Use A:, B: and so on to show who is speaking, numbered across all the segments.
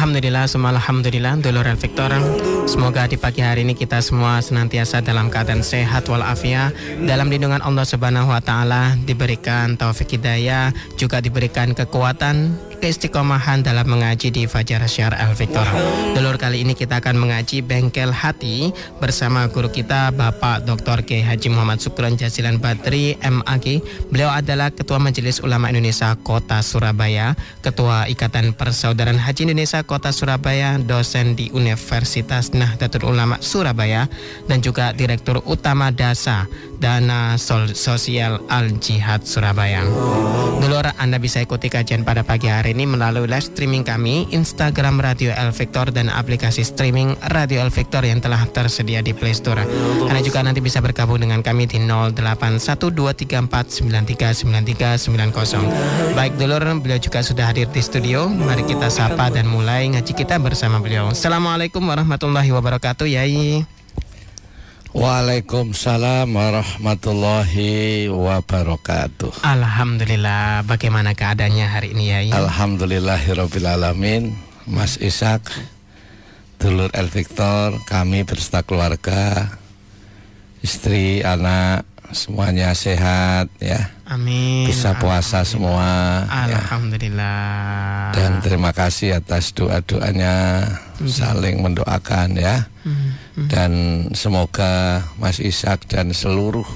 A: Alhamdulillah, semua alhamdulillah, dulur Victor. Semoga di pagi hari ini kita semua senantiasa dalam keadaan sehat walafiat, dalam lindungan Allah Subhanahu wa taala, diberikan taufik hidayah, juga diberikan kekuatan, keistiqomahan dalam mengaji di Fajar Syiar Al Victor. Dulur, kali ini kita akan mengaji Bengkel Hati bersama guru kita Bapak Dr. Kiai Haji Muhammad Sukron Jazilan Badri MAG. Beliau adalah Ketua Majelis Ulama Indonesia Kota Surabaya, Ketua Ikatan Persaudaraan Haji Indonesia Kota Surabaya, dosen di Universitas Nahdlatul Ulama Surabaya, dan juga Direktur Utama DASA Dana Sosial Al Jihad Surabaya. Dulur, Anda bisa ikuti kajian pada pagi hari ini melalui live streaming kami Instagram Radio El Victor dan aplikasi streaming Radio El Victor yang telah tersedia di Play Store. Anda juga nanti bisa bergabung dengan kami di 081234939390. Baik dulur, beliau juga sudah hadir di studio. Mari kita sapa dan mulai ngaji kita bersama beliau. Assalamualaikum warahmatullahi wabarakatuh, Yai.
B: Waalaikumsalam warahmatullahi wabarakatuh.
A: Alhamdulillah, bagaimana keadaannya hari ini, Yai?
B: Alhamdulillahirabbil alamin. Mas Ishak, dulur El Victor, kami berserta keluarga, istri, anak, semuanya sehat ya.
A: Amin.
B: Bisa puasa semua.
A: Alhamdulillah.
B: Ya. Dan terima kasih atas doa-doanya, saling mendoakan ya. Dan semoga Mas Ishak dan seluruh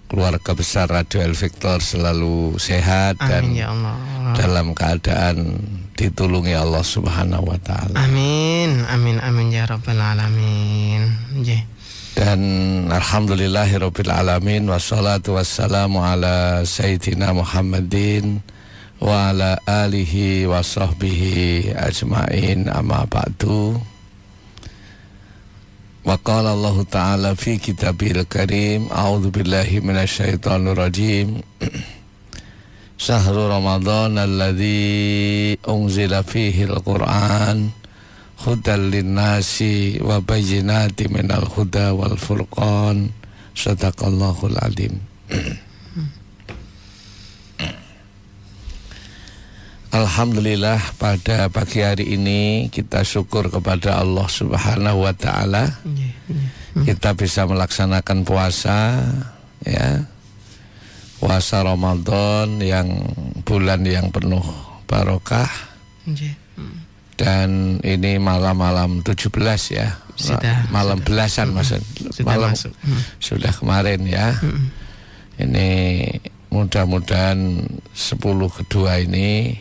B: keluarga besar Radio El Victor selalu sehat. Amin, dan
A: ya Allah.
B: Dalam keadaan ditulungi Allah Subhanahu wa taala.
A: Amin, amin, amin ya rabbal alamin.
B: Dan alhamdulillahirabbil alamin, wassalatu wassalamu ala sayyidina Muhammadin wa ala alihi wa sahbihi ajmain, amma ba'du. Wa qala Allah ta'ala fi kitabil karim, a'udzu billahi minasyaitonir rajim. Syahrul Ramadan alladzi unzila fihi al-Qur'an hudal linnasi wa bayyinati minal huda wal furqan. Shadaqallahul alim. Alhamdulillah, pada pagi hari ini kita syukur kepada Allah Subhanahu wa taala. Kita bisa melaksanakan puasa ya. Puasa Ramadan yang bulan yang penuh barokah. Dan ini malam-malam 17 ya. Malam belasan maksud. Malam sudah kemarin ya. Ini mudah-mudahan 10 kedua ini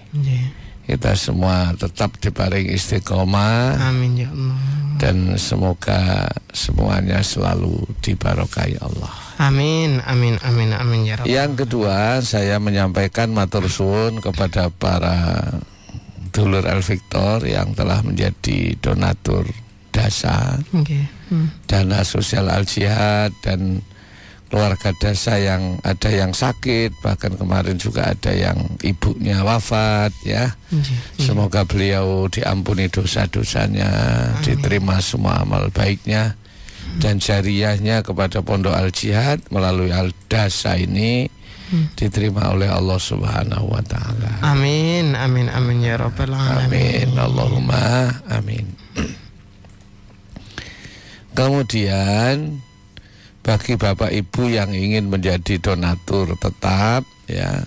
B: kita semua tetap diparing istiqomah.
A: Amin ya Allah.
B: Dan semoga semuanya selalu dibarokahi Allah.
A: Amin, amin, amin, amin ya Rabb.
B: Yang kedua, saya menyampaikan matur suwun kepada para dulur El Victor yang telah menjadi donatur DASA, Dana Sosial Al Jihad, dan keluarga DASA yang ada yang sakit, bahkan kemarin juga ada yang ibunya wafat ya. Semoga beliau diampuni dosa-dosanya, diterima semua amal baiknya, dan jariyahnya kepada Pondok Al Jihad melalui Al DASA ini diterima oleh Allah Subhanahu wa taala.
A: Amin, amin, amin ya rabbal alamin.
B: Amin, Allahumma amin. Kemudian bagi Bapak Ibu yang ingin menjadi donatur tetap ya,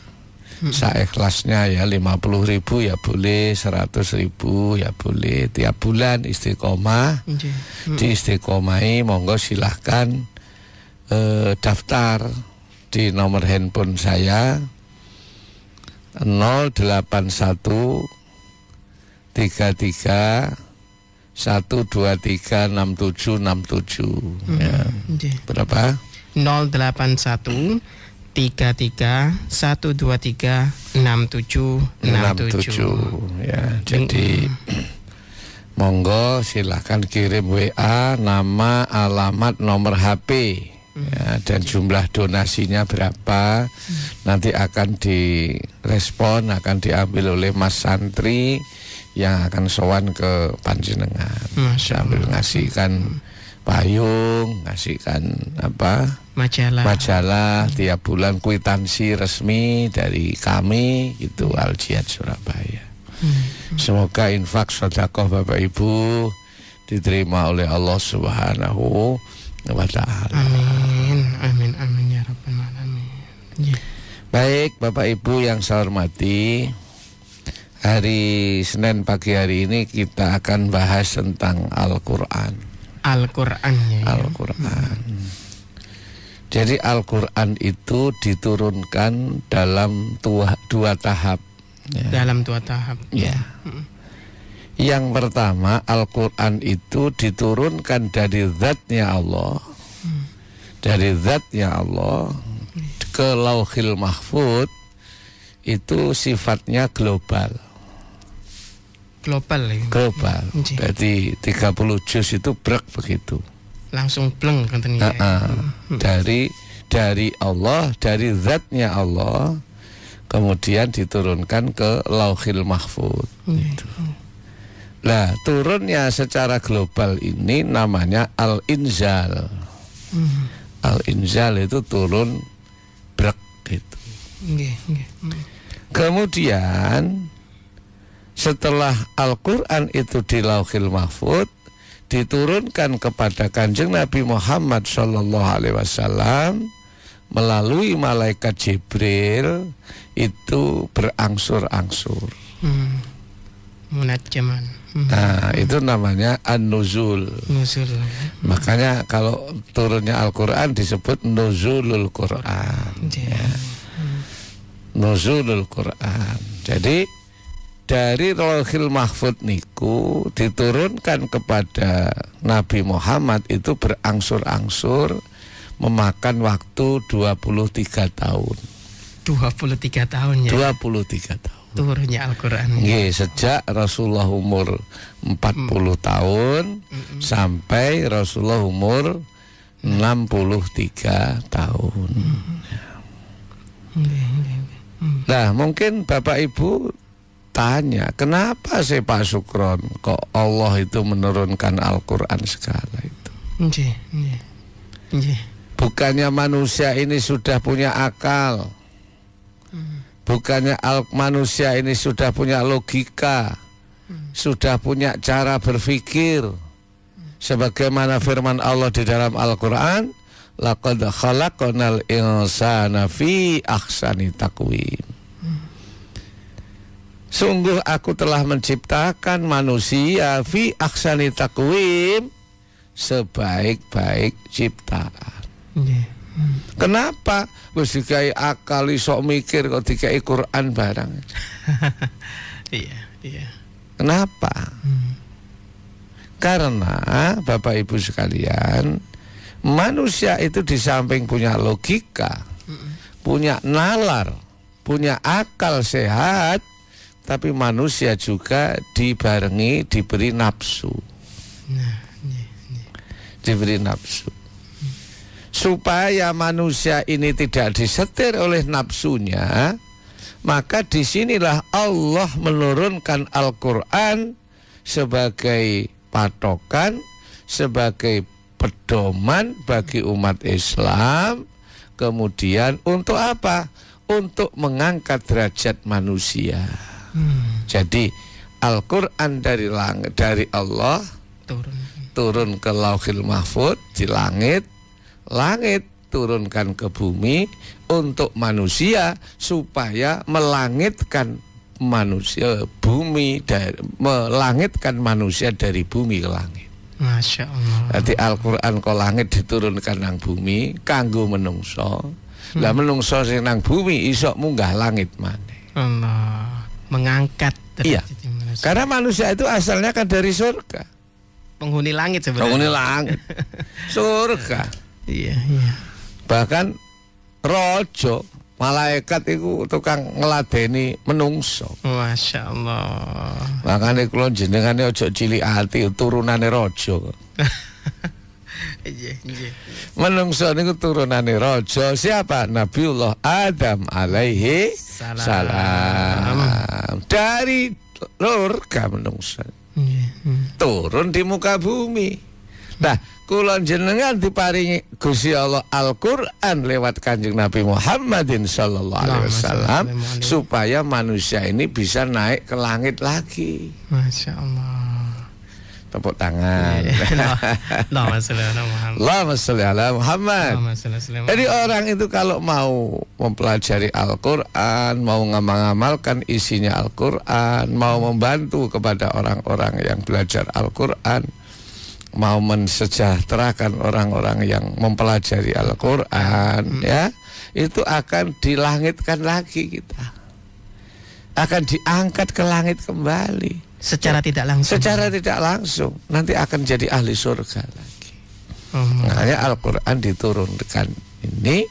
B: seikhlasnya ya, 50.000 ya boleh, 100.000 ya boleh, tiap bulan istiqomah. Diistiqomahi, monggo silahkan daftar di nomor handphone saya 081 33 1236767 ya. Berapa?
A: 081 33 123 6767
B: ya. Jadi monggo silahkan kirim WA, nama, alamat, nomor HP ya, dan jumlah donasinya berapa. Nanti akan direspon, akan diambil oleh Mas Santri yang akan sowan ke panjenengan sambil ngasihkan payung, ngasihkan apa, majalah tiap bulan, kwitansi resmi dari kami itu Al Jihad Surabaya. Semoga infak sedekah Bapak Ibu diterima oleh Allah Subhanahu wa Ta'ala.
A: Amin, amin, amin ya rabbal alamin.
B: Baik Bapak Ibu yang saya hormati, hari Senin pagi hari ini kita akan bahas tentang Al-Quran.
A: Al-Quran ya.
B: Al-Quran. Jadi Al-Quran itu diturunkan dalam dua tahap. Ya.
A: Dalam 2 tahap.
B: Ya. Yang pertama, Al-Quran itu diturunkan dari zatnya Allah, dari zatnya Allah ke Lauhil Mahfud, itu sifatnya global.
A: Global ya.
B: Global. Jadi 30 juz itu brek begitu.
A: Langsung pleng katanya.
B: Dari Allah, dari zatnya Allah, kemudian diturunkan ke Lauhil Mahfud. Gitu. Nah, turunnya secara global ini namanya Al-Inzal. Al-Inzal itu turun brek gitu. Kemudian setelah Al-Quran itu di Lauhil Mahfud, diturunkan kepada Kanjeng Nabi Muhammad SAW melalui malaikat Jibril, itu berangsur-angsur.
A: Munajjaman.
B: Nah, itu namanya an-nuzul. Makanya kalau turunnya Al-Quran disebut nuzulul Quran. Ya. Nuzulul Quran. Jadi dari Lauhil Mahfud niku diturunkan kepada Nabi Muhammad itu berangsur-angsur, memakan waktu 23 tahun.
A: 23 tahun ya.
B: 23 tahun.
A: Turunnya Al-Quran.
B: Nggih, sejak Rasulullah umur 40 tahun sampai Rasulullah umur 63 tahun. Nah, mungkin Bapak Ibu tanya, kenapa sih Pak Sukron kok Allah itu menurunkan Al-Quran segala itu? Bukannya manusia ini sudah punya akal, bukannya manusia ini sudah punya logika, sudah punya cara berpikir, sebagaimana firman Allah di dalam Al-Quran, laqad khalaqnal insana fi ahsani taqwim. Sungguh aku telah menciptakan manusia fi ahsani taqwim, sebaik-baik ciptaan. Kenapa? Wis dikai akal iso mikir kok dikai Quran barang.
A: Iya.
B: Kenapa? Karena Bapak Ibu sekalian, manusia itu di samping punya logika, punya nalar, punya akal sehat, tapi manusia juga diberi nafsu. Diberi nafsu. Supaya manusia ini tidak disetir oleh nafsunya, maka disinilah Allah menurunkan Al-Quran sebagai patokan, sebagai pedoman bagi umat Islam. Kemudian untuk apa? Untuk mengangkat derajat manusia. Jadi Al-Quran dari langit, dari Allah turun ke Lauhil Mahfud di langit, langit turunkan ke bumi untuk manusia supaya melangitkan manusia bumi dari, melangitkan manusia dari bumi ke langit.
A: Masya Allah.
B: Jadi Al-Quran ke langit diturunkan nang bumi kanggo menungso. Lah menungso sing nang bumi iso munggah langit maneh.
A: Allah mengangkat.
B: Iya. Karena manusia itu asalnya kan dari surga.
A: Penghuni langit sebenarnya.
B: Penghuni langit. Surga.
A: Iya.
B: Bahkan rojo, malaikat itu tukang ngeladeni menungso.
A: Masya Allah.
B: Makanya kula jenengane ojo cilik ati, turunane rojo.
A: Iya.
B: Menungso niku turunane rojo. Siapa? Nabiullah Adam alaihi salam. Dari surga menungso. Turun di muka bumi. Nah, kula jenengan diparingi Gusti Allah Al-Qur'an lewat Kanjeng Nabi Muhammadin sallallahu alaihi wasallam supaya manusia ini bisa naik ke langit lagi.
A: Masya Allah.
B: Tepuk tangan. Allahumma sholli ala Muhammad. Jadi orang itu kalau mau mempelajari Al-Qur'an, mau mengamalkan isinya Al-Qur'an, mau membantu kepada orang-orang yang belajar Al-Qur'an, mau mensejahterakan orang-orang yang mempelajari Al-Qur'an, ya, itu akan dilangitkan lagi kita. Akan diangkat ke langit kembali.
A: Secara tidak langsung.
B: Secara tidak langsung nanti akan jadi ahli surga lagi. Makanya Al-Qur'an diturunkan ini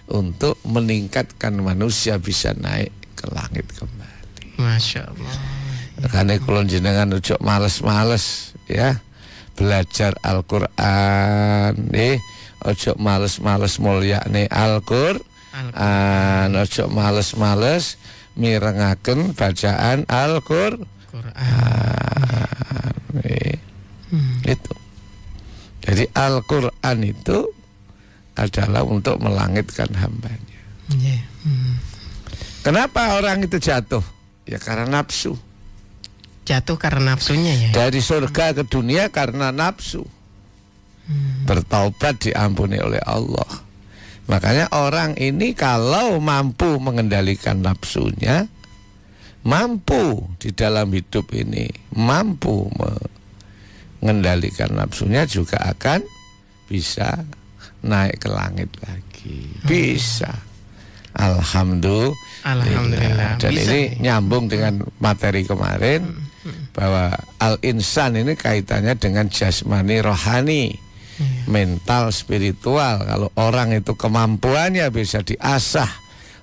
B: untuk meningkatkan manusia bisa naik ke langit kembali.
A: Masya Allah.
B: Makanya kula jenengan ojo males-males ya belajar Al-Qur'an nih, ojo males-males mulyane Al-Qur'an, ojo males-males mirengaken bacaan Al-Qur'an. Itu. Jadi Al-Qur'an itu adalah untuk melangitkan hambanya. Kenapa orang itu jatuh? Ya karena nafsu.
A: Jatuh karena nafsunya ya.
B: Dari surga ke dunia karena nafsu. Bertaubat diampuni oleh Allah. Makanya orang ini kalau mampu mengendalikan nafsunya, mampu di dalam hidup ini, mampu mengendalikan nafsunya, juga akan bisa naik ke langit lagi. Bisa. Alhamdulillah. Dan bisa, ini nyambung dengan materi kemarin, bahwa al-insan ini kaitannya dengan jasmani rohani, mental spiritual. Kalau orang itu kemampuannya bisa diasah,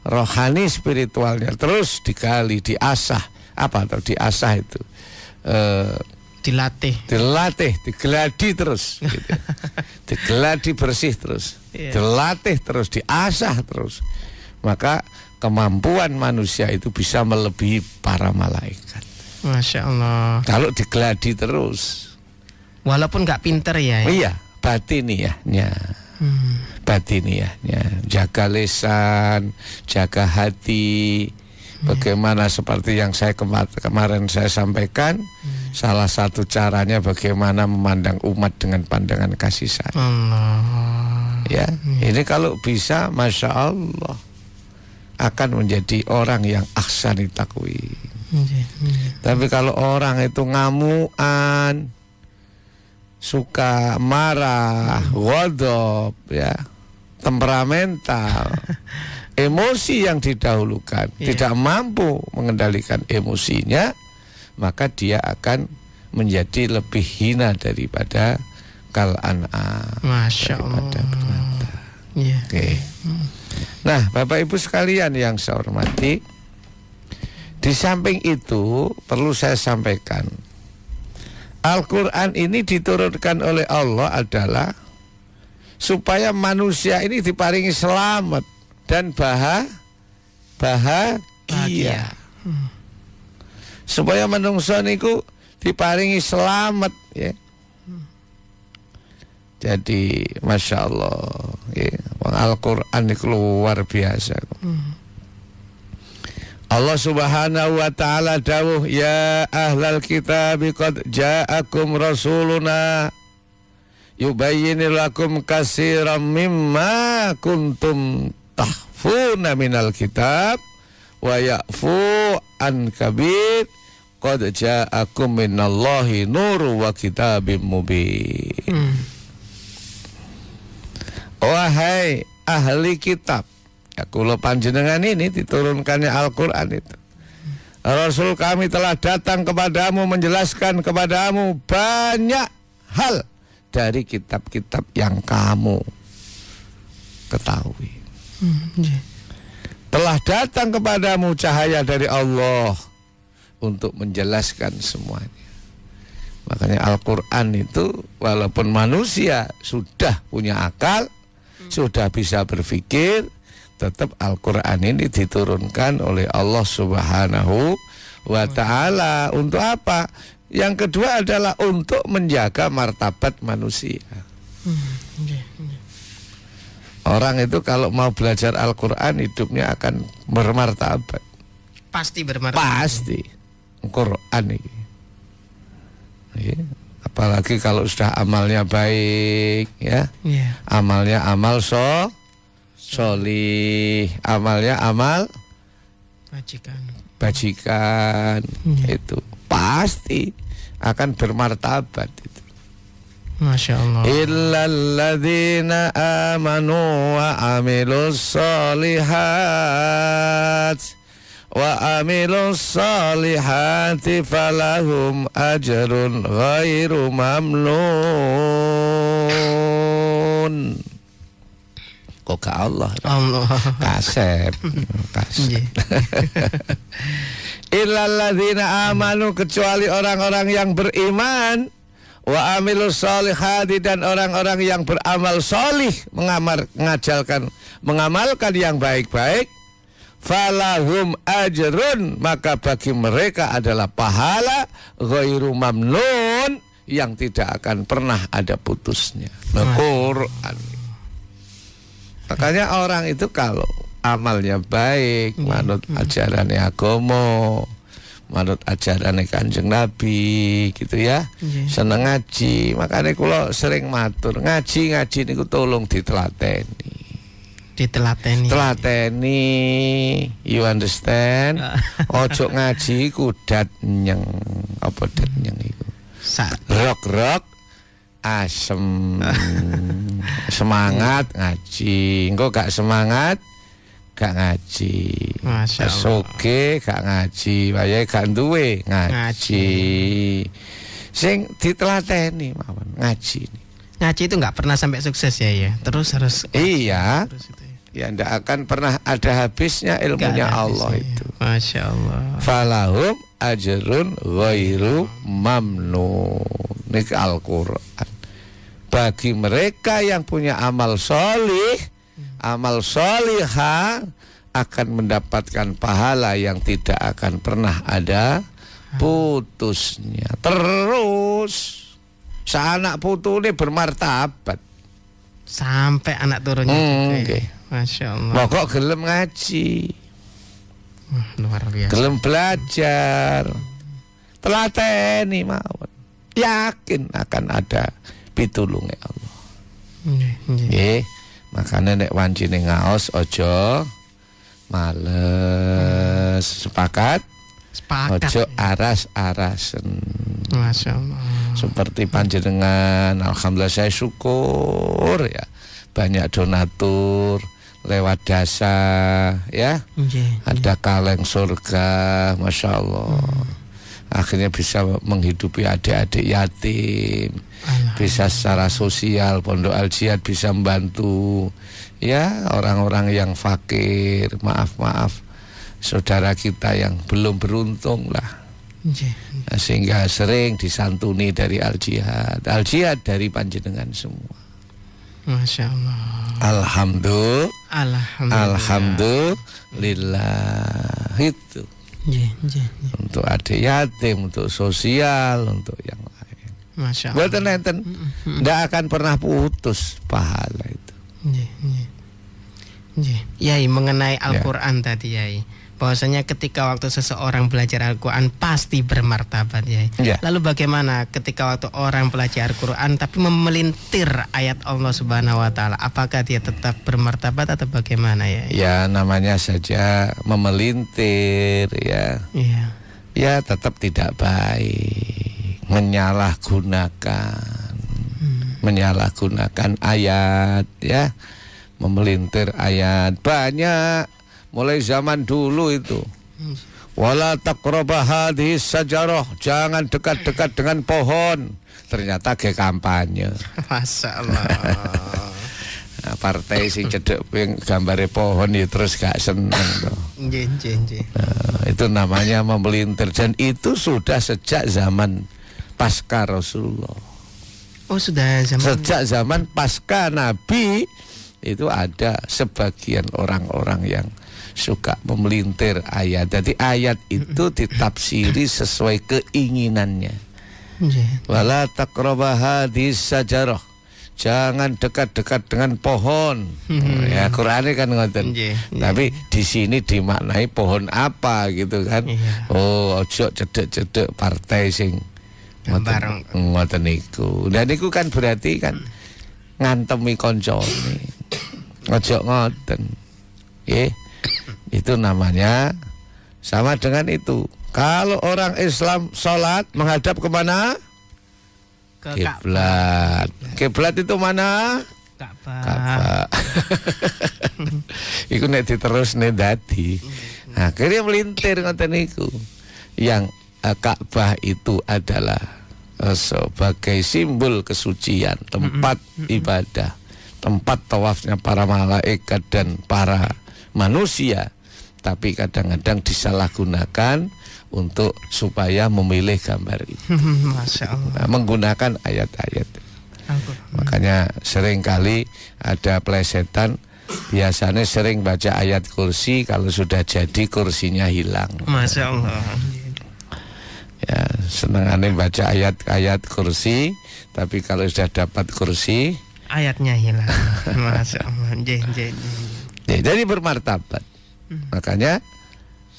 B: rohani spiritualnya terus digali, diasah. Apa atau diasah itu?
A: Dilatih,
B: digeladi terus gitu. Digeladi bersih terus, dilatih terus, diasah terus. Maka kemampuan manusia itu bisa melebihi para malaikat.
A: Masya Allah.
B: Kalau digeladi terus,
A: walaupun nggak pinter ya.
B: Iya, batiniyahnya. Batiniyahnya, jaga lisan, jaga hati. Bagaimana seperti yang saya kemarin saya sampaikan, salah satu caranya bagaimana memandang umat dengan pandangan kasih sayang. Ya, ini kalau bisa, masya Allah, akan menjadi orang yang ahsani takwim. Tapi kalau orang itu ngamuan, suka marah, ghadab, ya, temperamental, emosi yang didahulukan, tidak mampu mengendalikan emosinya, maka dia akan menjadi lebih hina daripada kal-an'am.
A: Masya Allah.
B: Oke. Nah, Bapak Ibu sekalian yang saya hormati, di samping itu perlu saya sampaikan, Al-Quran ini diturunkan oleh Allah adalah supaya manusia ini diparingi selamat dan bahagia. Supaya manungsa niku diparingi selamat, ya. Jadi masya Allah, ya, Al-Quran itu luar biasa. Allah Subhanahu wa ta'ala dawuh, ya ahlal kitab qad ja'akum rasuluna yubayyinu lakum katsiran mimma kuntum tahfuna minal kitab wa ya'fu an kabir qad ja'akum minallahi nuru wa kitabim mubin. Wahai ahli kitab, ya, kula panjenengan ini diturunkannya Al-Quran itu. Rasul kami telah datang kepadamu menjelaskan kepadamu banyak hal dari kitab-kitab yang kamu ketahui. Telah datang kepadamu cahaya dari Allah untuk menjelaskan semuanya. Makanya Al-Quran itu walaupun manusia sudah punya akal, sudah bisa berpikir, tetap Al-Quran ini diturunkan oleh Allah Subhanahu wa ta'ala. Untuk apa? Yang kedua adalah untuk menjaga martabat manusia. Orang itu kalau mau belajar Al-Quran hidupnya akan bermartabat.
A: Pasti bermartabat.
B: Pasti. Quran ini. Ya. Apalagi kalau sudah amalnya baik, ya. Amalnya amal solih, amalnya amal bajikan. Itu pasti akan bermartabat itu.
A: Masya Allah.
B: Illalladzina amanu wa amilus solihati falahum ajrun ghairu mamnun. Kok ke Allah? Kasep. Illalladzina amanu, kecuali orang-orang yang beriman, wa amilus solihati, dan orang-orang yang beramal solih, mengamalkan yang baik-baik, falahum ajrun, maka bagi mereka adalah pahala ghairu mamnun, yang tidak akan pernah ada putusnya. Al-Quran. Makanya orang itu kalau amalnya baik, manut ajarannya agama, manut ajarannya Kanjeng Nabi, gitu ya. Seneng ngaji. Makanya kula sering matur, ngaji niku tolong ditelateni. Telateni, you understand? Ojo ngaji kudat nyeng. Apa dat nyeng iku? Rok asem. Semangat ngaji. Engko gak semangat gak ngaji. Soge gak ngaji, wayahe gak duwe ngaji. Sing ditelateni mawon ngaji.
A: Ngaji itu nggak pernah sampai sukses ya. Terus harus.
B: Iya. Terus itu ya ndak akan pernah ada habisnya ilmunya Allah itu.
A: Masya Allah.
B: Falahum ajrun ghairu mamnun. Ini Al-Quran. Bagi mereka yang punya amal solih, amal solihah, akan mendapatkan pahala yang tidak akan pernah ada putusnya. Terus seanak putu ini bermartabat
A: sampai anak turunnya.
B: Okay.
A: Masya Allah.
B: Pokok gelem ngaji,
A: luar biasa.
B: gelem belajar, telateni mawon, yakin akan ada pitulunge Allah. Nggih, makane nek wancine ngaos aja males. Sepakat? Ojo aras-arasen.
A: Masya Allah.
B: Seperti panjenengan, alhamdulillah saya syukur ya, banyak donatur lewat dasa ya. Ada kaleng surga, Masya Allah. Akhirnya bisa menghidupi adik-adik yatim, bisa secara sosial, Pondok Al Jihad bisa membantu ya orang-orang yang fakir, maaf saudara kita yang belum beruntung lah. Nah, sehingga sering disantuni dari Al Jihad dari panjenengan semua.
A: Masya Allah.
B: Alhamdulillah itu. Untuk adik yatim, untuk sosial, untuk yang lain.
A: Masya Allah.
B: Buatan enten, tidak akan pernah putus pahala itu.
A: Yai, mengenai Al-Quran tadi Yai, bahwasanya ketika waktu seseorang belajar Al-Quran pasti bermartabat Yai. Lalu bagaimana ketika waktu orang belajar Al-Quran tapi memelintir ayat Allah Subhanahu Wa Taala, apakah dia tetap bermartabat atau bagaimana Yai?
B: Ya namanya saja memelintir ya. Ya tetap tidak baik, menyalahgunakan ayat ya, memelintir ayat banyak. Mulai zaman dulu itu, wala taqraba hadhis sajarah, jangan dekat-dekat dengan pohon. Ternyata ke kampanye.
A: Masya Allah.
B: Nah, partai sing cedek ping gambare pohon ya terus gak seneng toh. Nah, itu namanya memelintir, dan itu sudah sejak zaman pasca Rasulullah.
A: Oh, sudah
B: sejak zaman pasca Nabi itu ada sebagian orang-orang yang suka memelintir ayat. Jadi ayat itu ditafsiri sesuai keinginannya. Wala taqraba hadhis sajarah, jangan dekat-dekat dengan pohon. Ya Qur'ane kan ngoten. Tapi di sini dimaknai pohon apa gitu kan. Oh, ojo cedek-cedek partai sing ngoten niku. Dan niku kan berarti kan ngantemi koncone. Ojo ngoten. Itu namanya sama dengan itu. Kalau orang Islam sholat menghadap kemana? Kiblat. Kiblat itu mana? Ka'bah. Iku nek diterus dadi. Nah, akhirnya melintir ngoten niku. Yang Ka'bah itu adalah sebagai simbol kesucian, tempat ibadah, tempat tawafnya para malaikat dan para manusia. Tapi kadang-kadang disalahgunakan untuk supaya memilih gambar itu.
A: Masya Allah.
B: Menggunakan ayat-ayat. Makanya sering kali ada plesetan. Biasanya sering baca ayat kursi, kalau sudah jadi kursinya hilang.
A: Masya Allah.
B: Ya, senangannya baca ayat-ayat kursi, tapi kalau sudah dapat kursi,
A: ayatnya hilang. Masya Allah.
B: Jadi bermartabat. Makanya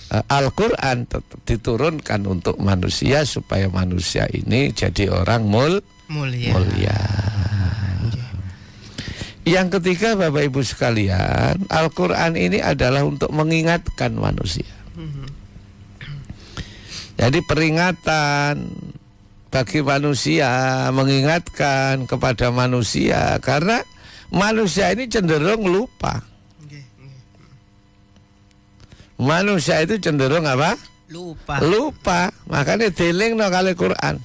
B: Al-Quran diturunkan untuk manusia supaya manusia ini jadi orang mulia. Yang ketiga, Bapak Ibu sekalian, Al-Quran ini adalah untuk mengingatkan manusia. Jadi peringatan bagi manusia, mengingatkan kepada manusia, karena manusia ini cenderung lupa. Manusia itu cenderung apa? Lupa. Makanya dilingno kali Quran.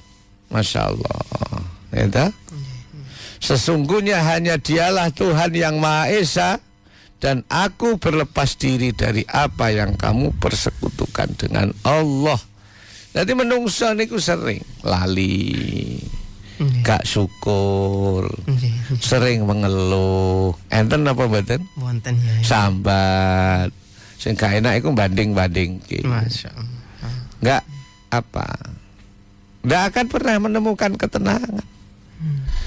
B: Masya Allah. Ya, sesungguhnya hanya Dialah Tuhan yang Maha Esa, dan aku berlepas diri dari apa yang kamu persekutukan dengan Allah. Jadi menungso niku sering lali, gak syukur, sering mengeluh. Enten apa mboten?
A: Wonten ya.
B: Sambat. Sing gak enak iku banding-banding.
A: Masya Allah.
B: Enggak apa? Enggak akan pernah menemukan ketenangan.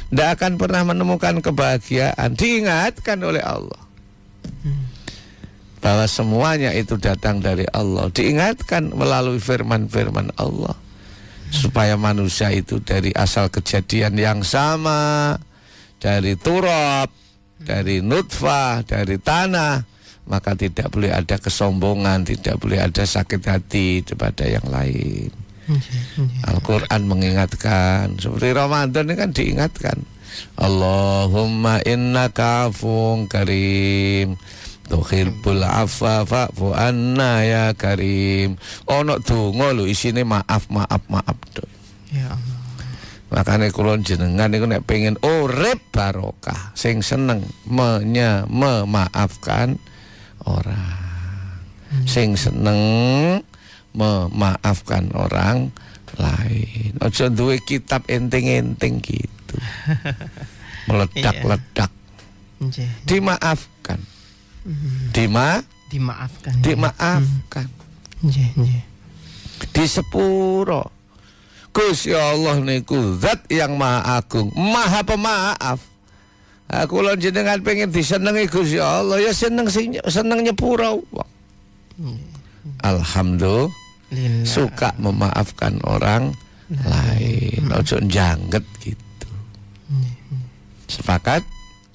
B: Enggak akan pernah menemukan kebahagiaan. Diingatkan oleh Allah bahwa semuanya itu datang dari Allah. Diingatkan melalui firman-firman Allah supaya manusia itu dari asal kejadian yang sama, dari turab, dari nutfah, dari tanah, maka tidak boleh ada kesombongan, tidak boleh ada sakit hati kepada yang lain. Al-Quran mengingatkan. Seperti Ramadan ini kan diingatkan, Allahumma innaka afuwun karim tuhibbul afwa fa'fu anna ya karim. Ono donga lho isine maaf tuh.
A: Ya Allah.
B: Makanya kulon jenengan niku nek pengen urip barokah, sing seneng memaafkan orang, sing seneng memaafkan orang lain. Ojo duwe kitab enteng-enteng gitu, meledak-ledak. Dimaafkan, dimaafkan, di sepuro. Gusti Allah niku zat yang maha agung, maha pemaaf. Aku lan jenengan pengen disenengi Gusti Allah, ya seneng nyepuro. Alhamdulillah, suka memaafkan orang lain. Ojo jangget gitu. Sepakat?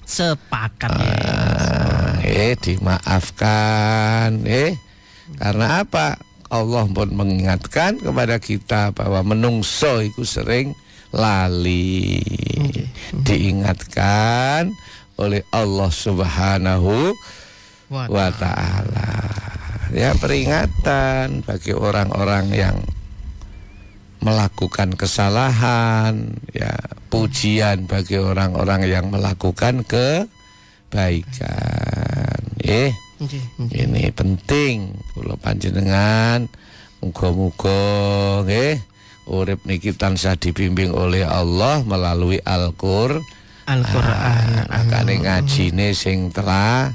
A: Sepakat.
B: Dimaafkan. Karena apa? Allah pun mengingatkan kepada kita bahwa menungso itu sering lali. Diingatkan oleh Allah Subhanahu wa ta'ala. Ya, peringatan bagi orang-orang yang melakukan kesalahan, ya, pujian bagi orang-orang yang melakukan kebaikan. Ini penting kula panjenengan muga-muga nggih urip niki tansah dibimbing oleh Allah melalui Al-Qur'an. Makane ngajine sing telah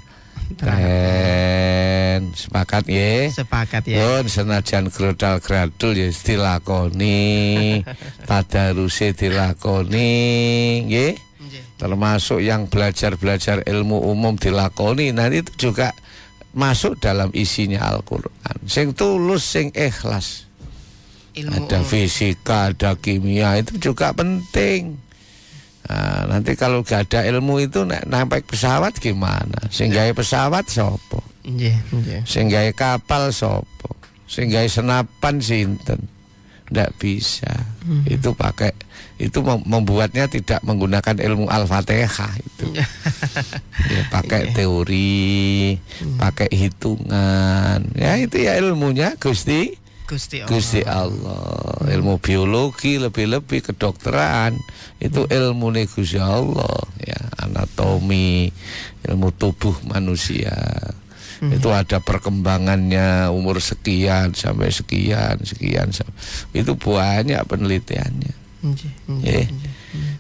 B: sepakat ya.
A: Sepakat ya.
B: Pun senajan grodal-gradul ya dilakoni, tadaruse dilakoni nggih. Termasuk yang belajar ilmu umum dilakoni, nanti itu juga masuk dalam isinya Al-Quran. Sing tulus, sing ikhlas. Ada fisika, ada kimia, itu juga penting. Nah, nanti kalau gak ada ilmu itu naik pesawat gimana? Sing gawe pesawat sopo? Sing gawe kapal sopo? Sing gawe senapan sinten? Nggak bisa. Itu membuatnya tidak menggunakan ilmu Al-Fatihah itu. Ya, pakai teori, pakai hitungan. Ya itu ya ilmunya Gusti Allah. Ilmu biologi lebih-lebih kedokteran itu ilmu Gusti Allah, ya, anatomi, ilmu tubuh manusia. Itu ada perkembangannya umur sekian sampai sekian. Itu banyak penelitiannya.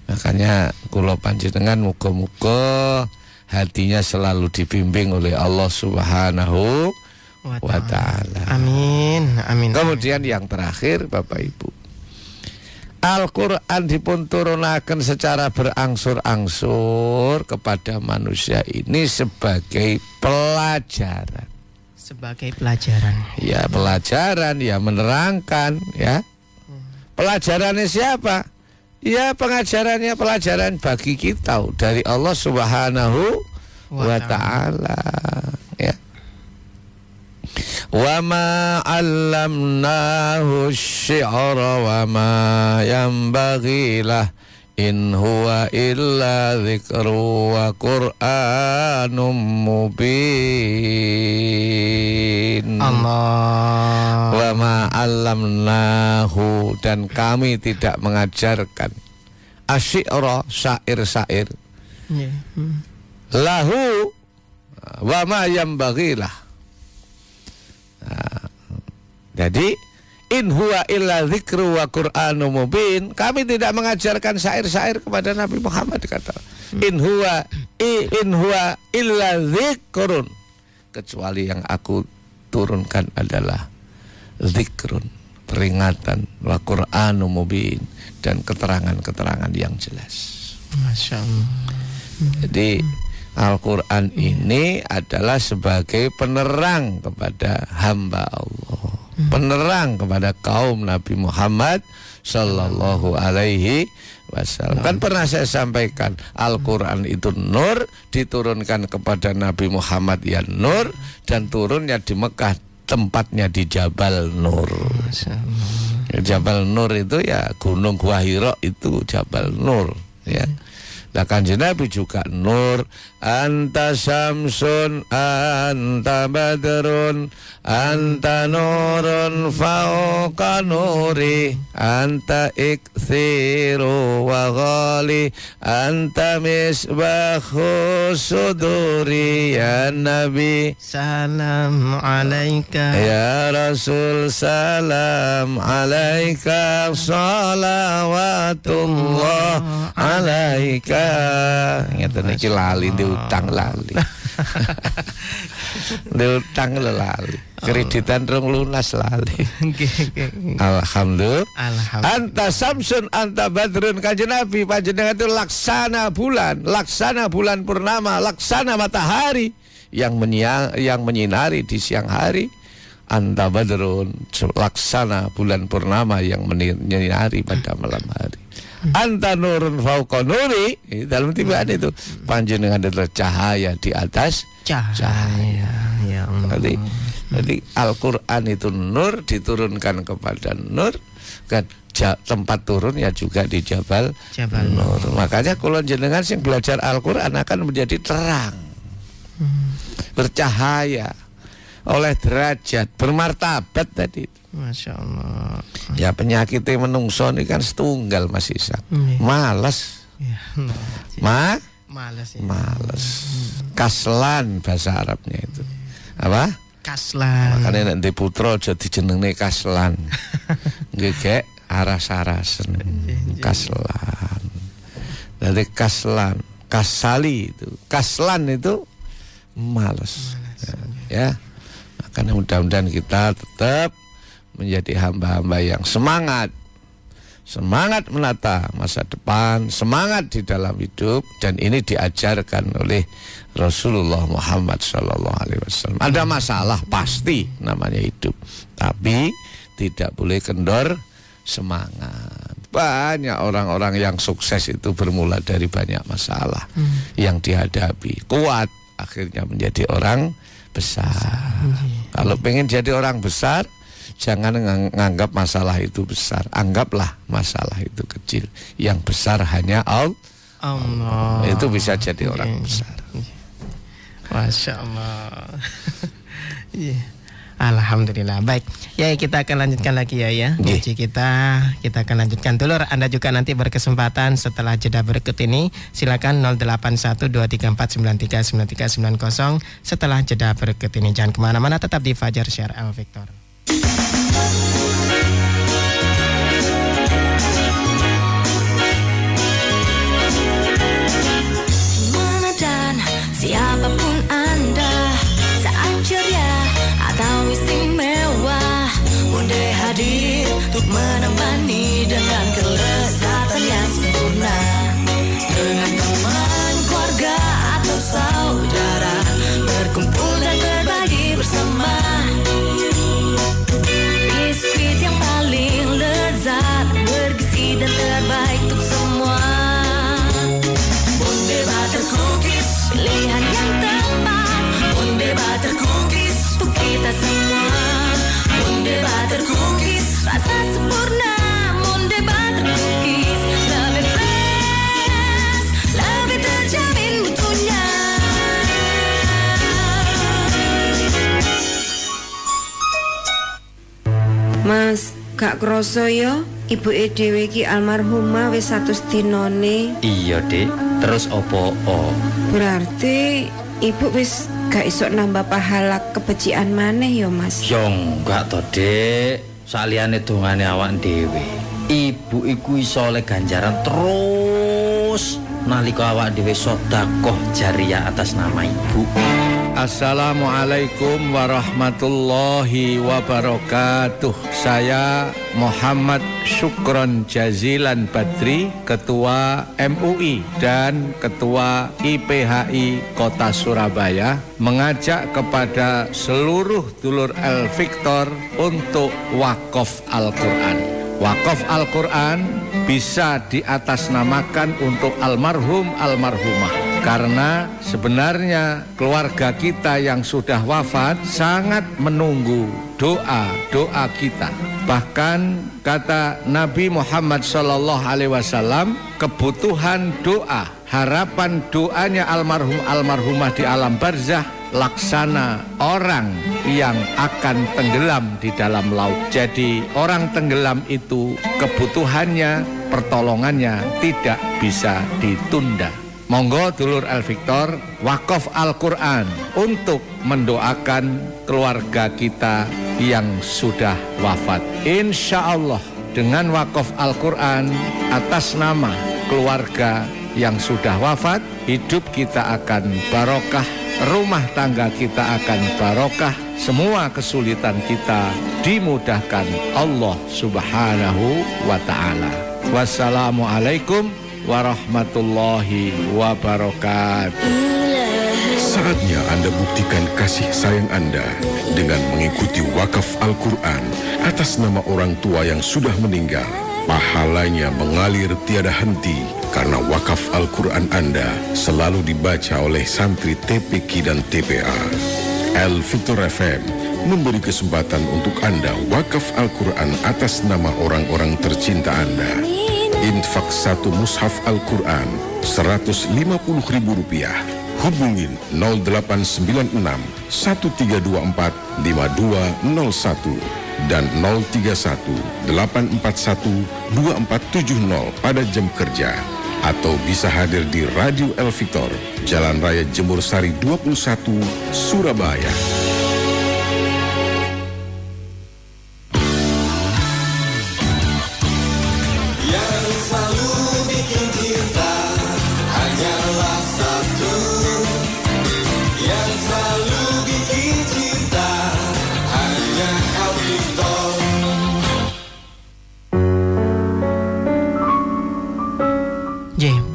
B: Makanya kula panjenengan muga-muga hatinya selalu dibimbing oleh Allah Subhanahu wa ta'ala.
A: Amin.
B: Kemudian yang terakhir Bapak Ibu, Al-Quran dipun turunaken secara berangsur-angsur kepada manusia ini sebagai pelajaran. Ya, pelajaran, ya, menerangkan, ya. Pelajarannya siapa? Ya, pelajaran bagi kita dari Allah Subhanahu wa ta'ala, ya. Wa ma 'allamnahu asy-syi'ra wa ma yanbaghi lah in huwa illa dzikru wa qur'anum mubin.
A: Allah.
B: Wa ma 'allamnahu, dan kami tidak mengajarkan asy-syi'ra, syair-syair, lahu wa ma yanbaghi lah. Jadi in huwa illa dzikru wa qur'anum mubin, kami tidak mengajarkan syair-syair kepada Nabi Muhammad, kata. In huwa illa dzikrun, kecuali yang aku turunkan adalah zikrun, peringatan, wa qur'anum mubin, dan keterangan-keterangan yang jelas.
A: Masya Allah.
B: Jadi Al-Quran ini adalah sebagai penerang kepada hamba Allah, penerang kepada kaum Nabi Muhammad Sallallahu Alaihi Wasallam. Kan pernah saya sampaikan, Al-Quran itu nur, diturunkan kepada Nabi Muhammad ya nur, dan turunnya di Mekah, tempatnya di Jabal Nur. Jabal Nur itu ya Gunung Gua Hira, itu Jabal Nur, ya. Nah, Kanjeng Nabi juga nur. Anta syamsun, anta badrun, anta nurun fauqa nuri, anta ikthiru wa ghali, anta misbahu suduri. Ya Nabi
A: salam alaika,
B: ya Rasul salam alaika, salawatullah alaika. Ngeten iki lali diutang lali. Diutang lali. Kreditan rong lunas lali. Alhamdulillah. Anta samsun anta badrun. Kanjeng Nabi panjenengan itu laksana bulan purnama, laksana matahari yang menyinari di siang hari. Anta badrun, laksana bulan purnama yang menyinari pada malam hari. Anta nurun fauqa nuri, dalam tibaan itu panjenengan adalah cahaya di atas cahaya.
A: Ya Allah.
B: Jadi Al-Quran itu nur, diturunkan kepada nur, kan tempat turunnya juga di Jabal Nur. Makanya kalau jenengan sing belajar Al-Quran akan menjadi terang, bercahaya, oleh derajat, bermartabat tadi.
A: Masya Allah.
B: Ya, penyakitnya menungso ini kan setunggal Mas Isak. Malas. Malas. Kaslan bahasa Arabnya itu. Apa?
A: Kaslan.
B: Makanya nek putra aja dijenengne kaslan. Nggih, aras-arasen. Kaslan. Jadi kaslan, kasali itu. Kaslan itu malas. Ya. Makanya mudah-mudahan kita tetap menjadi hamba-hamba yang semangat semangat menata masa depan, semangat di dalam hidup, dan ini diajarkan oleh Rasulullah Muhammad SAW. Ada masalah pasti namanya hidup, tapi tidak boleh kendor semangat. Banyak orang-orang yang sukses itu bermula dari banyak masalah yang dihadapi. Kuat, akhirnya menjadi orang besar. Kalau pengen jadi orang besar, jangan menganggap masalah itu besar. Anggaplah masalah itu kecil. Yang besar hanya Allah. Itu bisa jadi orang besar.
A: Masya Allah. Alhamdulillah. Baik, ya kita akan lanjutkan lagi ya. Ngaji kita akan lanjutkan dulu. Anda juga nanti berkesempatan setelah jeda berikut ini. Silakan 081234939390 setelah jeda berikut ini. Jangan kemana-mana, tetap di Fajar Syiar Al Victor.
C: Mana dan siapapun Anda, saat ceria atau istimewa, Monde hadir untuk menemani dengan kelezatan yang sempurna. Dengan teman, keluarga atau saudara, berkumpul dan berbagi bersama. Biskuit yang paling lezat, bergizi dan terbaik untuk semua. Monde Butter Cookies, pilihan yang tepat. Monde Butter Cookies untuk kita semua. Monde Butter Cookies, rasa sempurna. Monde Butter Cookies, lebih fresh, lebih terjamin mutunya.
D: Mas, gak kroso yo, ibu dhewe iki almarhumah wis 100 dinone.
E: Iya, Dik. Terus opo?
D: Berarti ibu wis gak iso nambah pahala kebecikan maneh yo, Mas.
E: Yo enggak to, Dik. Saliyane dongane awak dhewe. Ibu iku iso oleh ganjaran terus nalika awak dhewe sedekah jariyah atas nama ibu.
B: Assalamualaikum warahmatullahi wabarakatuh. Saya Muhammad Syukron Jazilan Badri, Ketua MUI dan Ketua IPHI Kota Surabaya, mengajak kepada seluruh dulur Al Victor untuk wakaf Al-Quran. Wakaf Al-Quran bisa diatasnamakan untuk almarhum-almarhumah, karena sebenarnya keluarga kita yang sudah wafat sangat menunggu doa-doa kita. Bahkan kata Nabi Muhammad SAW, kebutuhan doa, harapan doanya almarhum-almarhumah di alam barzah laksana orang yang akan tenggelam di dalam laut. Jadi orang tenggelam itu kebutuhannya, pertolongannya tidak bisa ditunda. Monggo dulur Al Victor wakaf Al-Quran untuk mendoakan keluarga kita yang sudah wafat. Insya Allah dengan wakaf Al-Quran atas nama keluarga yang sudah wafat, hidup kita akan barokah, rumah tangga kita akan barokah, semua kesulitan kita dimudahkan Allah Subhanahu wa ta'ala. Wassalamualaikum warahmatullahi wabarakatuh.
F: Saatnya Anda buktikan kasih sayang Anda dengan mengikuti wakaf Al-Quran atas nama orang tua yang sudah meninggal. Pahalanya mengalir tiada henti karena wakaf Al-Quran Anda selalu dibaca oleh santri TPQ dan TPA. Al Victor FM memberi kesempatan untuk Anda wakaf Al-Quran atas nama orang-orang tercinta Anda. Infak 1 mushaf Al-Quran Rp150.000. Hubungin 0896 1324 5201 dan 031 841 2470 pada jam kerja, atau bisa hadir di Radio El Victor, Jalan Raya Jemur Sari 21, Surabaya.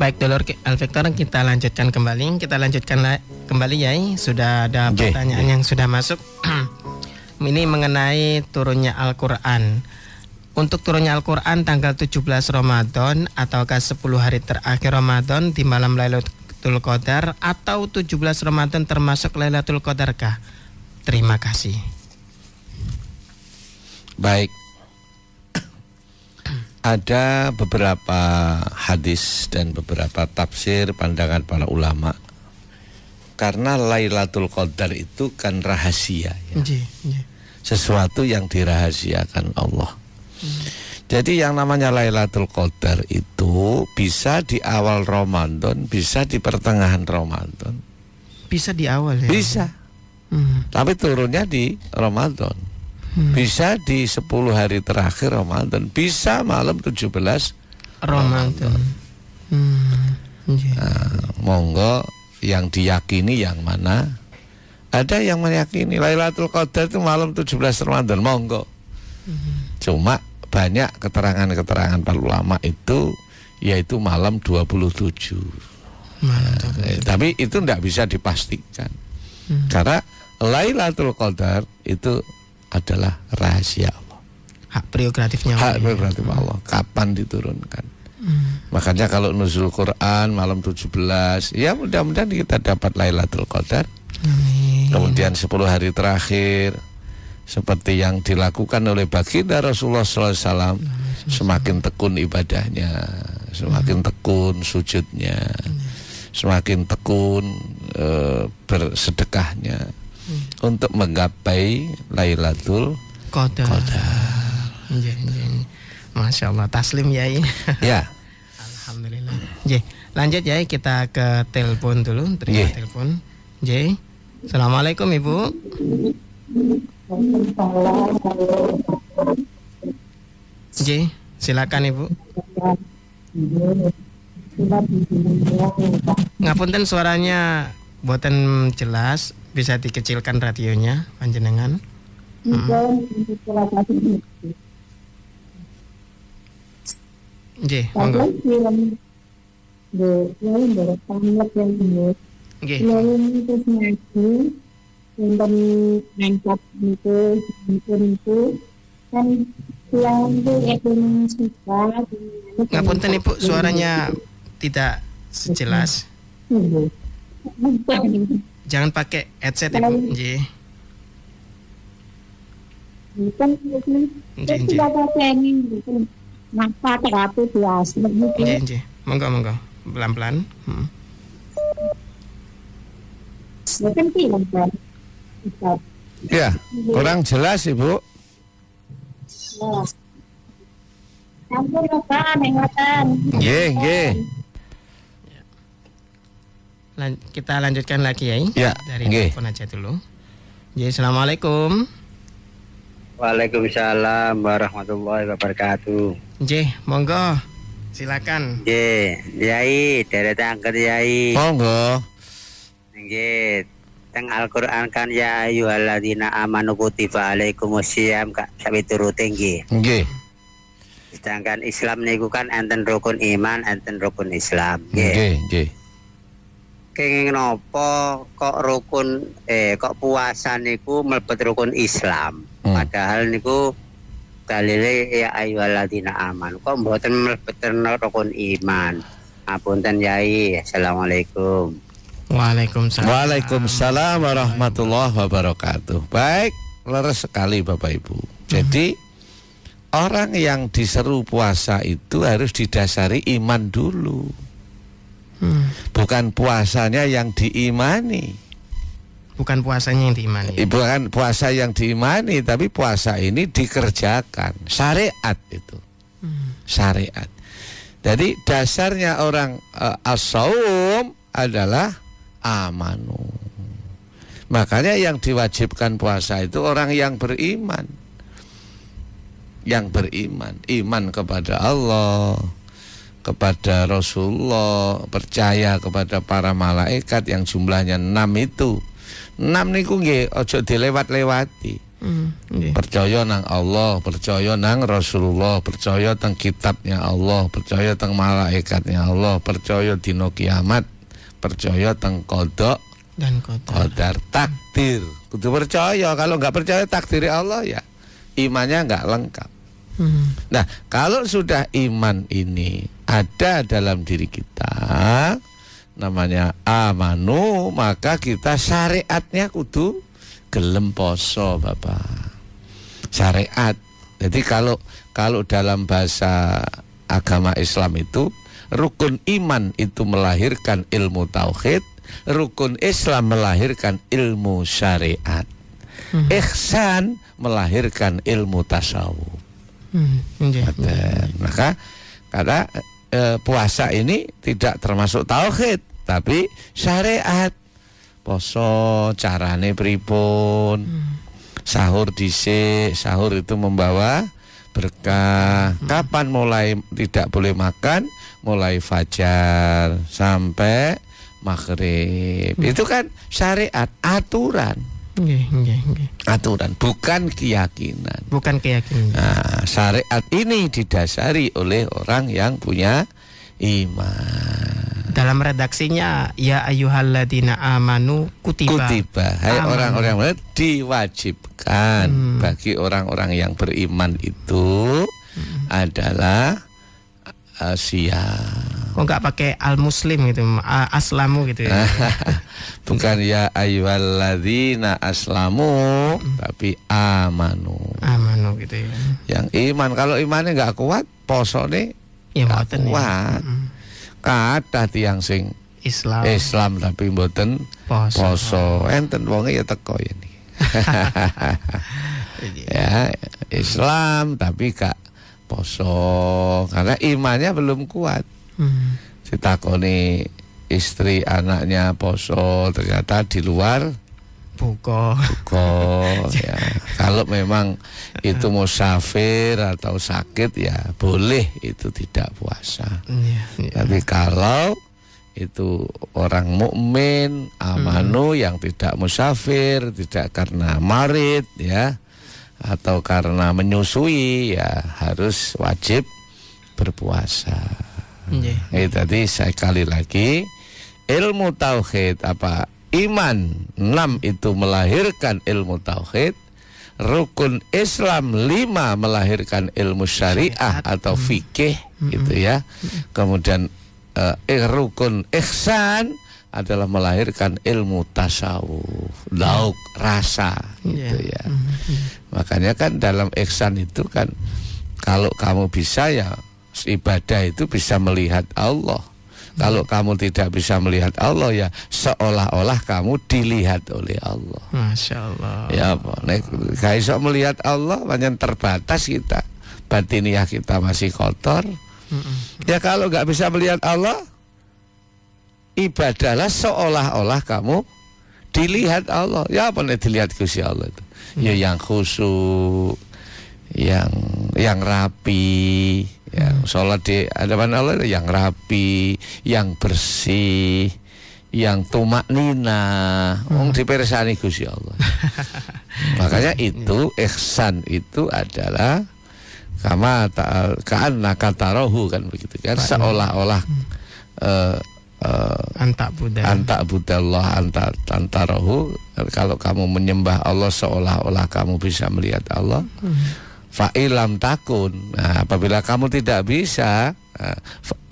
A: Baik, dulur Al-Fiktor, kita lanjutkan kembali. Kembali Yai. Sudah ada pertanyaan yang sudah masuk. Ini mengenai turunnya Al-Quran. Untuk turunnya Al-Quran tanggal 17 Ramadan ataukah 10 hari terakhir Ramadan di malam Lailatul Qadar, atau 17 Ramadan termasuk Lailatul Qadarkah? Terima kasih.
B: Baik. Ada beberapa hadis dan beberapa tafsir pandangan para ulama. Karena Lailatul Qadar itu kan rahasia ya. Sesuatu yang dirahasiakan Allah. Jadi yang namanya Lailatul Qadar itu bisa di awal Ramadan, bisa di pertengahan Ramadan.
A: Bisa di awal ya?
B: Bisa. Tapi turunnya di Ramadan. Bisa di 10 hari terakhir Ramadan, bisa malam 17 Ramadan. Monggo yang diyakini yang mana. Ada yang meyakini Lailatul Qadar itu malam 17 Ramadan, monggo. Cuma banyak keterangan-keterangan para ulama itu yaitu malam 27. Tapi itu tidak bisa dipastikan. Karena Lailatul Qadar itu adalah rahasia Allah.
A: Hak prerogatifnya Allah.
B: Hak prerogatif Allah. Kapan diturunkan? Makanya kalau nuzul Quran malam 17, ya mudah-mudahan kita dapat Lailatul Qadar.
A: Amin.
B: Kemudian 10 hari terakhir seperti yang dilakukan oleh baginda Rasulullah SAW, semakin tekun ibadahnya, semakin tekun sujudnya, semakin tekun bersedekahnya untuk menggapai Lailatul Qadar.
A: Masya Allah, taslim Yai.
B: Ya.
A: Alhamdulillah. Lanjut Yai, kita ke telepon dulu. Terima telepon. Assalamualaikum Ibu. Silakan Ibu. Ngapunten suaranya boten jelas. Bisa dikecilkan radionya panjenengan. Monggo. Ngapunten Ibu, suaranya tidak sejelas. Jangan pakai headset Ibu. Monggo pelan-pelan.
B: Ya, kurang jelas Ibu.
A: Kita lanjutkan lagi
B: ya.
A: Dari telepon aja dulu. Assalamualaikum.
G: Waalaikumsalam warahmatullahi wabarakatuh.
A: Monggo. Silakan.
G: Yai, deret angkat Yai.
B: Monggo.
G: Teng Al-Qur'an kan ya ayyuhalladzina amanu kutiba alaikumusiyam kak sawiturute nggih.
B: Nggih.
G: Sedangkan Islam niku kan enten rukun iman, enten rukun Islam.
B: Nggih.
G: Kenging nopo kok rukun kok puasa niku mlebet rukun Islam. Padahal niku dalile ya ayyuhalladzina amanu kok mboten mlebet rukun iman. Apunten Yai. Assalamualaikum.
B: Waalaikumsalam warahmatullahi wabarakatuh. Baik, leres sekali Bapak Ibu. Jadi orang yang diseru puasa itu harus didasari iman dulu. Bukan puasanya yang diimani.
A: Bukan puasanya yang diimani.
B: Bukan puasa yang diimani, tapi puasa ini dikerjakan. Syariat itu. Syariat. Jadi dasarnya orang as-shaum adalah amanu. Makanya yang diwajibkan puasa itu orang yang beriman. Yang beriman, iman kepada Allah, kepada Rasulullah, percaya kepada para malaikat yang jumlahnya 6 itu. 6 niku nggih aja dilewat-lewati. Percaya nang Allah, percaya nang Rasulullah, percaya teng kitabnya Allah, percaya teng malaikatnya Allah, percaya dina kiamat, percaya teng qada
A: dan
B: qadar, takdir. Kudu percaya. Kalau nggak percaya takdir Allah ya imannya nggak lengkap. Nah, kalau sudah iman ini ada dalam diri kita, namanya amanu, maka kita syariatnya kudu gelem poso, Bapak. Syariat. Jadi kalau dalam bahasa agama Islam itu rukun iman itu melahirkan ilmu tauhid, rukun Islam melahirkan ilmu syariat. Ihsan melahirkan ilmu tasawuf. Maka karena puasa ini tidak termasuk tauhid, tapi syariat. Poso carane pripun, sahur dhisik, sahur itu membawa berkah. Kapan mulai tidak boleh makan? Mulai fajar sampai maghrib. Itu kan syariat, aturan. Aturan, bukan keyakinan.
A: Bukan keyakinan.
B: Nah, syariat ini didasari oleh orang yang punya iman.
A: Dalam redaksinya ya ayyuhalladzina amanu kutiba.
B: Hai orang-orang yang diwajibkan bagi orang-orang yang beriman itu adalah siap.
A: Kok nggak pakai al-muslim gitu, aslamu gitu ya?
B: Bukan ya ayyuhalladzina aslamu, tapi amanu.
A: Amanu gitu ya.
B: Yang iman, kalau imannya nggak kuat, posone
A: ya
B: nggak kuat. Kathah tiyang sing Islam tapi mboten poso. Enten wonge ya teko ini. Ya, Islam tapi gak poso karena imannya belum kuat. Ditakoni istri anaknya poso, ternyata di luar
A: buko
B: ya. Kalau memang itu musafir atau sakit ya boleh itu tidak puasa. Tapi kalau itu orang mukmin amanu yang tidak musafir, tidak karena marid ya, atau karena menyusui ya harus wajib berpuasa. Tadi sekali lagi ilmu tauhid apa? Iman 6 itu melahirkan ilmu tauhid, rukun Islam 5 melahirkan ilmu syariah atau fikih gitu ya. Kemudian rukun ihsan adalah melahirkan ilmu tasawuf, lauk rasa gitu ya. Makanya kan dalam ihsan itu kan kalau kamu bisa ya ibadah itu bisa melihat Allah. Kalau kamu tidak bisa melihat Allah ya seolah-olah kamu dilihat oleh Allah.
A: Masya Allah.
B: Ya, gak iso melihat Allah, banyak terbatas kita. Batiniah kita masih kotor. Ya kalau gak bisa melihat Allah, ibadahlah seolah-olah kamu dilihat Allah. Ya apa nih dilihat Gusti Allah itu? Ya yang khusyuk, yang rapi. Ya, sholat di hadapan Allah yang rapi, yang bersih, yang tumak nina, dipersani Gusti Allah. Makanya itu ihsan itu adalah kama ka'annaka tarahu kan begitu kan, seolah-olah anta budallah anta tarahu. Kalau kamu menyembah Allah seolah-olah kamu bisa melihat Allah. Fa'ilam takun. Nah, apabila kamu tidak bisa,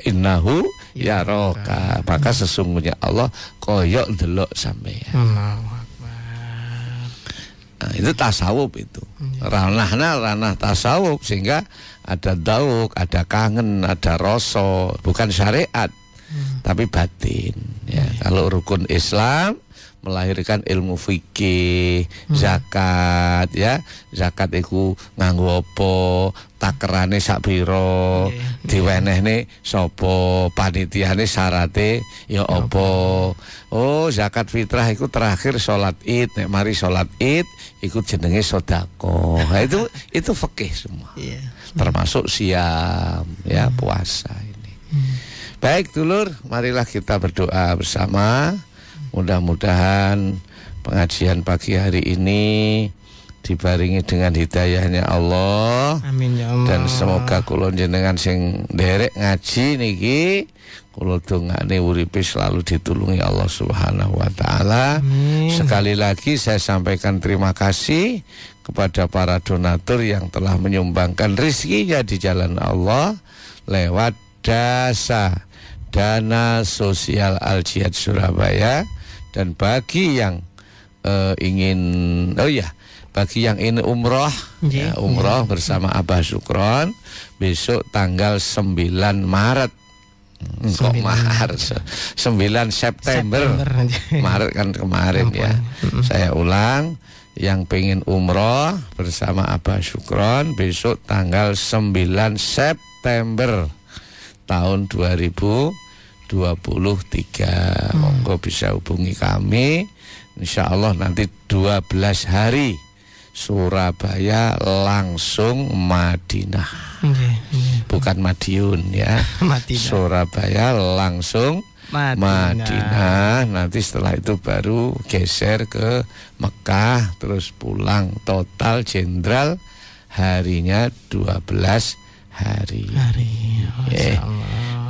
B: innahu yaroka, maka sesungguhnya Allah koyok delok sampeyan. Nah, itu tasawuf itu. Ranah tasawuf sehingga ada dauk, ada kangen, ada rasa, bukan syariat tapi batin ya. Kalau rukun Islam melahirkan ilmu fikih, zakat ya. Zakat iku nganggo apa, takerane sak pira, diwenehne sapa, panitiane syarate ya apa. Oh, zakat fitrah iku terakhir salat Id, nek mari salat Id iku jenenge sedekah. Nah, itu fikih semua. Termasuk siam ya, puasa ini. Baik dulur, marilah kita berdoa bersama. Mudah-mudahan pengajian pagi hari ini dibaringi dengan hidayahnya Allah.
A: Amin ya Allah.
B: Dan semoga kula jenengan sing nderek ngaji niki kula dongane uripe selalu ditulungi Allah Subhanahu wa taala. Sekali lagi saya sampaikan terima kasih kepada para donatur yang telah menyumbangkan rezekinya di jalan Allah lewat dana sosial Al-Jihad Surabaya. Dan bagi yang bagi yang ini umroh, umroh bersama Abah Sukron besok tanggal 9 Maret. Kok Maret? 9 September. Maret kan kemarin ya. Saya ulang, yang pengen umroh bersama Abah Sukron besok tanggal 9 September tahun 2023. Monggo bisa hubungi kami. Insya Allah nanti 12 hari Surabaya langsung Madinah. Bukan Madiun ya. Surabaya langsung Madinah. Nanti setelah itu baru geser ke Mekah, terus pulang. Total jenderal harinya 12 hari.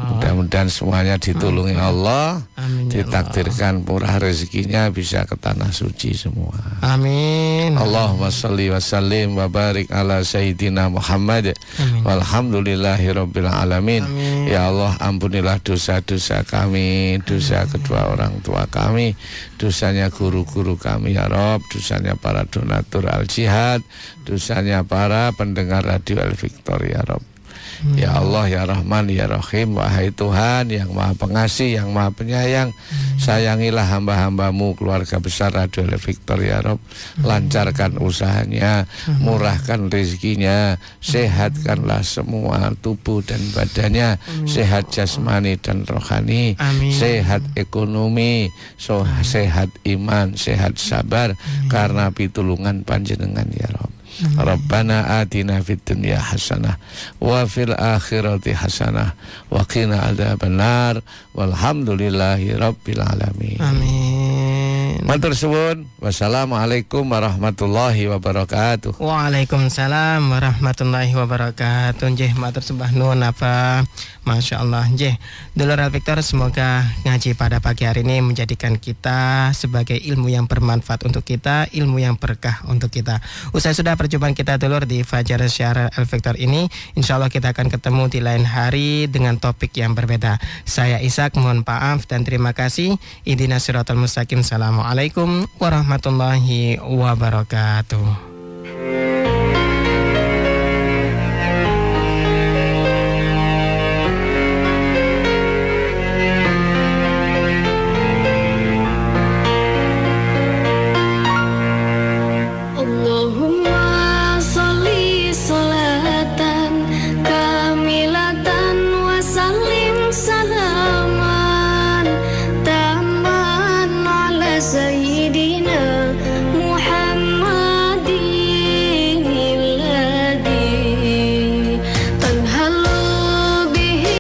B: Mudah-mudahan semuanya ditulungi Allah. Amin, ditakdirkan murah rezekinya bisa ke tanah suci semua.
A: Amin.
B: Allahumma sholli wa sallim wa barik ala sayyidina Muhammad. Walhamdulillahirabbil alamin. Ya Allah, ampunilah dosa-dosa kami, dosa kedua orang tua kami, dosanya guru-guru kami ya Rabb, dosanya para donatur Al-Jihad, dosanya para pendengar Radio Al-Victor ya Rabb. Ya Allah, ya Rahman, ya Rahim, wahai Tuhan yang Maha Pengasih, yang Maha Penyayang, sayangilah hamba-hambamu, keluarga besar Radio Al-Victor ya Rabb. Lancarkan usahanya, murahkan rezekinya, sehatkanlah semua tubuh dan badannya, sehat jasmani dan rohani, sehat ekonomi, sehat iman, sehat sabar, karena pitulungan panjenengan ya Rabb. Rabbana atina fid dunya hasanah wa fil akhirati hasanah wa qina adzabannar walhamdulillahi rabbil alamin.
A: Amin.
B: Matur suwun. Wassalamualaikum warahmatullahi wabarakatuh.
A: Waalaikumsalam warahmatullahi wabarakatuh. Nggih, matur sembah nuwun apa. Masya Allah. Nggih, dulur Al-Victor, semoga ngaji pada pagi hari ini menjadikan kita sebagai ilmu yang bermanfaat untuk kita, ilmu yang berkah untuk kita. Usai sudah perjumpaan kita dulur di Fajar Syiar Al-Victor ini, insya Allah kita akan ketemu di lain hari dengan topik yang berbeda. Saya Ishak, mohon maaf dan terima kasih. Ihdinas siratal mustaqim. Assalamualaikum warahmatullahi wabarakatuh.